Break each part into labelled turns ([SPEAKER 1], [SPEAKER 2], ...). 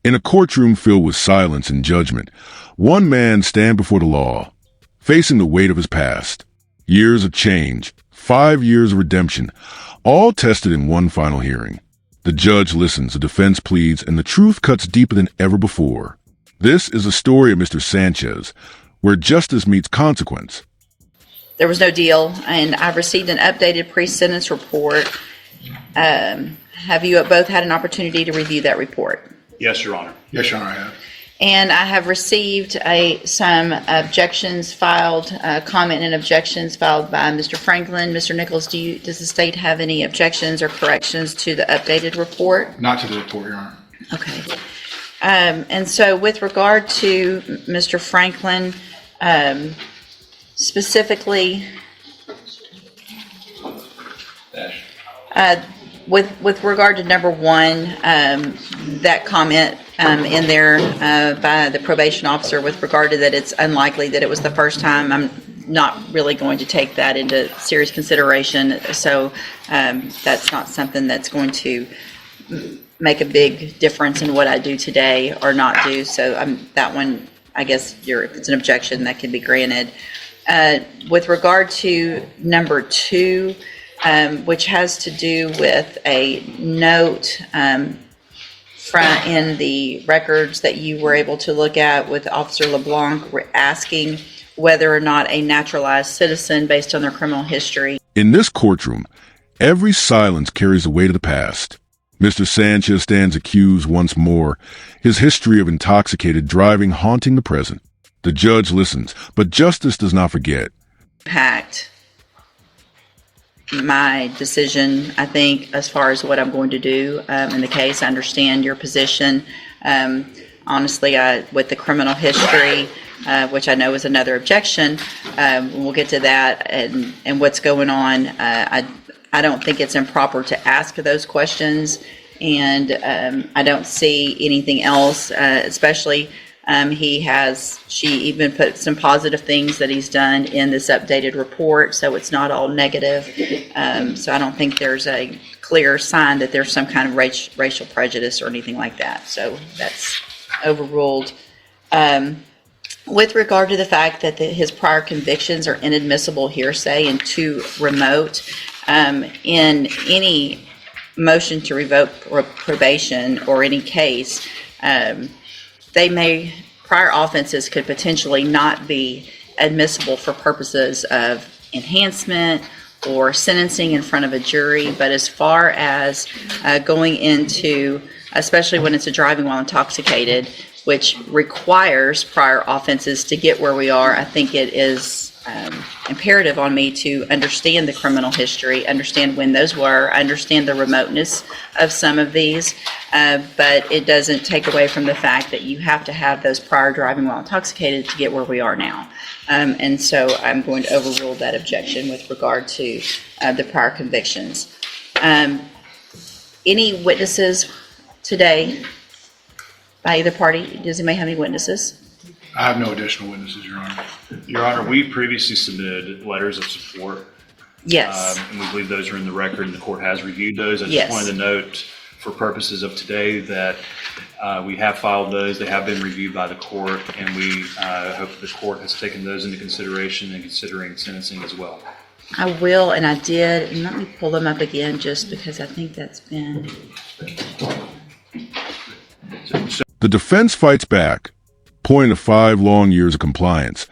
[SPEAKER 1] In a courtroom filled with silence and judgment, one man stands before the law, facing the weight of his past. Years of change, 5 years of redemption, all tested in one final hearing. The judge listens, the defense pleads, and the truth cuts deeper than ever before. This is a story of Mr. Sanchez, where justice meets consequence.
[SPEAKER 2] There was no deal, and I've received an updated pre-sentence report. Have you both had an opportunity to review that report?
[SPEAKER 3] Yes, Your Honor.
[SPEAKER 4] Yes, Your Honor, I have.
[SPEAKER 2] And I have received some objections filed, comment and objections filed by Mr. Franklin. Mr. Nichols, does the state have any objections or corrections to the updated report?
[SPEAKER 4] Not to the report, Your Honor.
[SPEAKER 2] Okay. And so with regard to Mr. Franklin, specifically, with regard to number one, that comment in there by the probation officer with regard to that it's unlikely that it was the first time, I'm not really going to take that into serious consideration. So that's not something that's going to make a big difference in what I do today or not do. So that one, I guess if it's an objection, that can be granted. With regard to number two, which has to do with a note in the records that you were able to look at with Officer LeBlanc asking whether or not a naturalized citizen based on their criminal history.
[SPEAKER 1] In this courtroom, every silence carries the weight of the past. Mr. Sanchez stands accused once more, his history of intoxicated driving haunting the present. The judge listens, but justice does not forget.
[SPEAKER 2] Impact my decision, I think, as far as what I'm going to do in the case. I understand your position. Honestly, with the criminal history, which I know is another objection, we'll get to that and what's going on. I don't think it's improper to ask those questions, and I don't see anything else, especially she even put some positive things that he's done in this updated report, so it's not all negative. So I don't think there's a clear sign that there's some kind of racial prejudice or anything like that. So that's overruled. With regard to the fact that his prior convictions are inadmissible hearsay and too remote, in any motion to revoke probation or any case, prior offenses could potentially not be admissible for purposes of enhancement or sentencing in front of a jury. But as far as going into, especially when it's a driving while intoxicated, which requires prior offenses to get where we are, I think it is imperative on me to understand the criminal history, understand when those were, understand the remoteness of some of these, but it doesn't take away from the fact that you have to have those prior driving while intoxicated to get where we are now. And so I'm going to overrule that objection with regard to the prior convictions. Any witnesses today by either party? Does anybody have any witnesses?
[SPEAKER 4] I have no additional witnesses, Your Honor.
[SPEAKER 3] Your Honor, we previously submitted letters of support.
[SPEAKER 2] Yes.
[SPEAKER 3] And we believe those are in the record, and the court has reviewed those. I
[SPEAKER 2] Yes.
[SPEAKER 3] just wanted to note, for purposes of today, that we have filed those. They have been reviewed by the court, and we hope that the court has taken those into consideration in considering sentencing as well.
[SPEAKER 2] I will, and I did. And let me pull them up again just because I think that's been...
[SPEAKER 1] The defense fights back, pointing to 5 long years of compliance.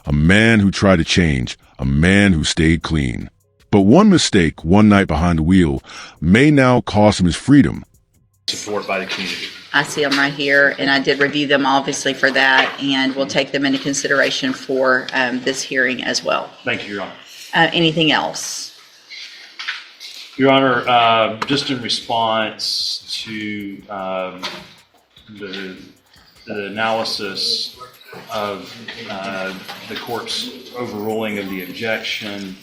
[SPEAKER 1] A man who tried to change, a man who stayed clean. But one mistake, one night behind the wheel, may now cost him his freedom.
[SPEAKER 3] Support by the community.
[SPEAKER 2] I see them right here, and I did review them obviously for that, and we'll take them into consideration for this hearing as well.
[SPEAKER 3] Thank you, Your Honor.
[SPEAKER 2] Anything else?
[SPEAKER 3] Your Honor, just in response to the analysis of the court's overruling of the objection,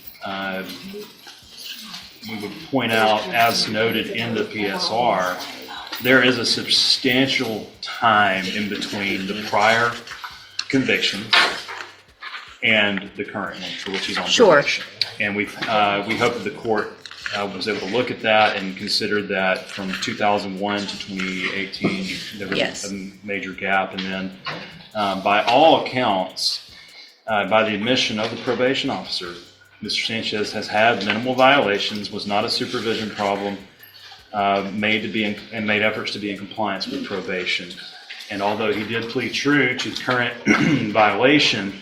[SPEAKER 3] we would point out, as noted in the PSR, there is a substantial time in between the prior conviction and the current one for which he's on
[SPEAKER 2] Sure.
[SPEAKER 3] probation. And we hope that the court was able to look at that and considered that from 2001 to 2018, there was
[SPEAKER 2] Yes.
[SPEAKER 3] a major gap. And then by all accounts, by the admission of the probation officer, Mr. Sanchez has had minimal violations, was not a supervision problem, made efforts to be in compliance with probation. And although he did plead true to the current violation,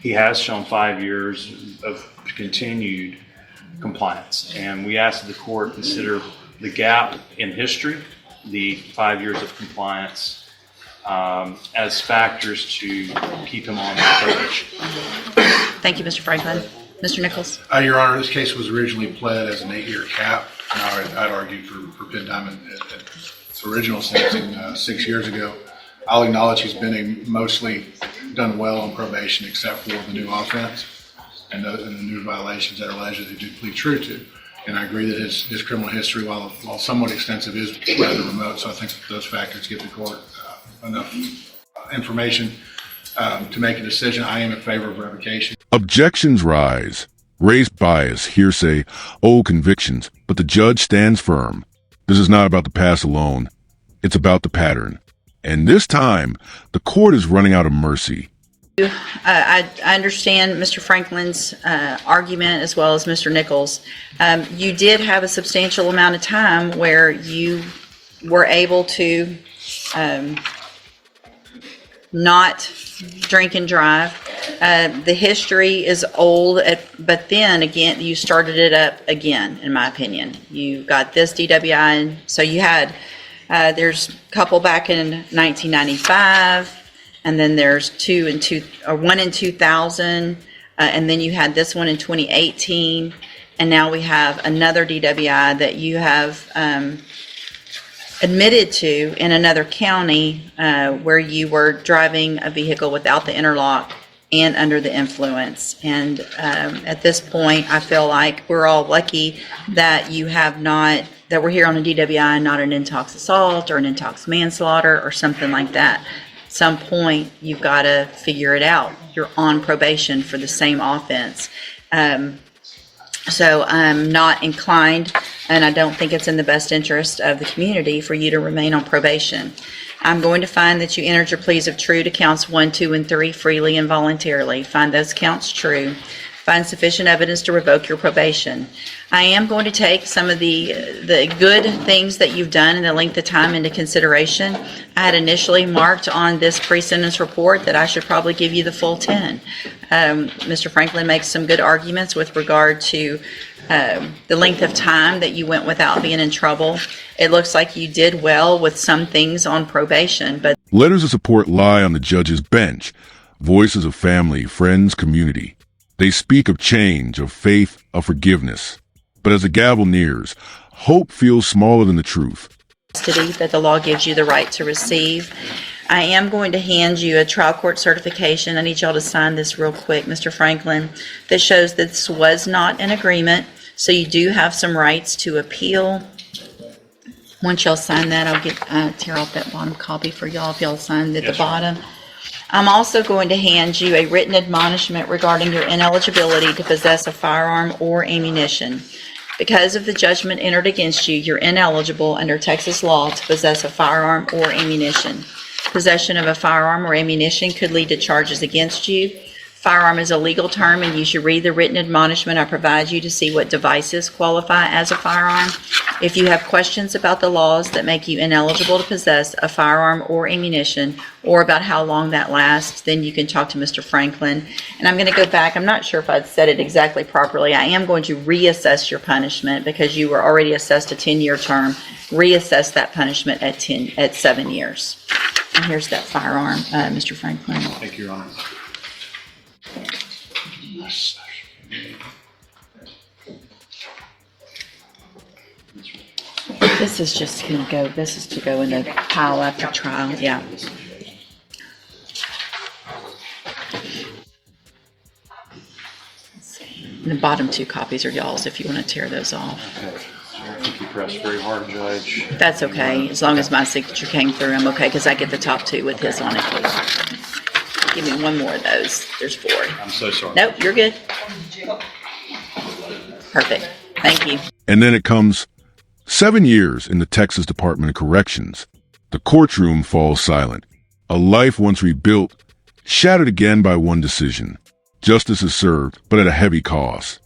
[SPEAKER 3] he has shown 5 years of continued compliance. And we ask that the court consider the gap in history, the 5 years of compliance, as factors to keep him on probation.
[SPEAKER 2] Thank you, Mr. Franklin. Mr. Nichols?
[SPEAKER 4] Your Honor, this case was originally pled as an 8-year cap. I'd argued for Penn Diamond at its original sentencing 6 years ago. I'll acknowledge he's been mostly done well on probation except for the new offense and the new violations that are alleged that he did plead true to. And I agree that his criminal history, while somewhat extensive, is rather remote. So I think those factors give the court enough information to make a decision. I am in favor of revocation.
[SPEAKER 1] Objections rise. Race bias, hearsay, old convictions, but the judge stands firm. This is not about the past alone. It's about the pattern. And this time, the court is running out of mercy.
[SPEAKER 2] I understand Mr. Franklin's argument as well as Mr. Nichols. You did have a substantial amount of time where you were able to not drink and drive. The history is old, but then again, you started it up again, in my opinion. You got this DWI, so you had, there's a couple back in 1995, and then there's one in 2000, and then you had this one in 2018, and now we have another DWI that you have admitted to in another county where you were driving a vehicle without the interlock and under the influence. And at this point, I feel like we're all lucky that you have not, that we're here on a DWI, not an intox assault or an intox manslaughter or something like that. At some point, you've got to figure it out. You're on probation for the same offense. So I'm not inclined, and I don't think it's in the best interest of the community for you to remain on probation. I'm going to find that you entered your pleas of true to counts 1, 2, and 3 freely and voluntarily. Find those counts true. Find sufficient evidence to revoke your probation. I am going to take some of the good things that you've done in the length of time into consideration. I had initially marked on this pre-sentence report that I should probably give you the full 10. Mr. Franklin makes some good arguments with regard to the length of time that you went without being in trouble. It looks like you did well with some things on probation, but
[SPEAKER 1] Letters of support lie on the judge's bench. Voices of family, friends, community. They speak of change, of faith, of forgiveness. But as the gavel nears, hope feels smaller than the truth.
[SPEAKER 2] that the law gives you the right to receive. I am going to hand you a trial court certification. I need y'all to sign this real quick, Mr. Franklin, that shows that this was not an agreement, so you do have some rights to appeal. Once y'all sign that, I'll tear off that bottom copy for y'all if y'all sign at the bottom. I'm also going to hand you a written admonishment regarding your ineligibility to possess a firearm or ammunition. Because of the judgment entered against you, you're ineligible under Texas law to possess a firearm or ammunition. Possession of a firearm or ammunition could lead to charges against you. Firearm is a legal term, and you should read the written admonishment I provide you to see what devices qualify as a firearm. If you have questions about the laws that make you ineligible to possess a firearm or ammunition, or about how long that lasts, then you can talk to Mr. Franklin. And I'm going to go back. I'm not sure if I'd said it exactly properly. I am going to reassess your punishment because you were already assessed a 10-year term. Reassess that punishment at 7 years. And here's that firearm, Mr. Franklin.
[SPEAKER 3] Thank you, Your Honor.
[SPEAKER 2] This is just going to go, this is to go in the pile after trial, yeah. And the bottom two copies are y'all's if you want to tear those off.
[SPEAKER 3] Okay. I think you pressed very hard, Judge.
[SPEAKER 2] That's okay, as long as my signature came through, I'm okay, because I get the top two with his on it. Give me one more of those. There's 4.
[SPEAKER 3] I'm so sorry.
[SPEAKER 2] Nope, you're good. Perfect. Thank you.
[SPEAKER 1] And then it comes 7 years in the Texas Department of Corrections. The courtroom falls silent. A life once rebuilt, shattered again by one decision. Justice is served, but at a heavy cost.